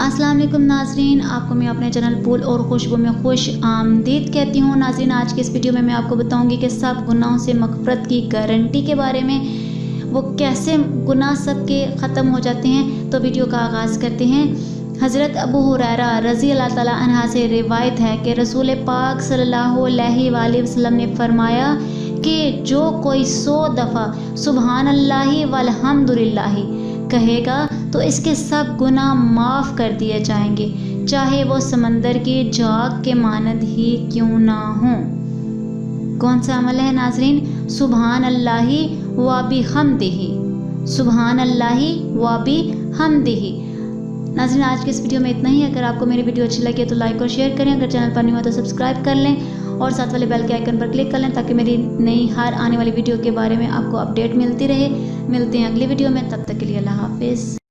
अस्सलाम वालेकुम नाजरीन, आपको मैं अपने चैनल फूल और खुशबू में खुश आमदीद कहती हूँ। नाजरीन, आज के इस वीडियो में मैं आपको बताऊँगी कि सब गुनाहों से मग़फ़िरत की गारंटी के बारे में, वो कैसे गुनाह सब के ख़त्म हो जाते हैं। तो वीडियो का आगाज़ करते हैं। हज़रत अबू हुरैरा रज़ी अल्लाह ताला अन्हा से रिवायत है कि रसूल पाक सल्लल्लाहु अलैहि वसल्लम ने फरमाया कि जो कोई 100 दफ़ा सुबहान अल्लाहि वल्हम्दुलिल्लाहि कहेगा तो इसके सब गुनाह माफ़ कर दिए जाएंगे, चाहे वो समंदर की झाग के मानद ही क्यों ना हो। कौन सा अमल है नाजरीन? सुबहान अल्लाहि व बिहम्दिही, सुबहान अल्लाहि व बिहम्दिही। नाज़रीन, आज के इस वीडियो में इतना ही। अगर आपको मेरी वीडियो अच्छी लगी तो लाइक और शेयर करें। अगर चैनल पर नहीं हुआ तो सब्सक्राइब कर लें और साथ वाले बेल के आइकन पर क्लिक कर लें ताकि मेरी नई हर आने वाली वीडियो के बारे में आपको अपडेट मिलती रहे। मिलते हैं अगली वीडियो में, तब तक के लिए अल्लाह हाफिज़।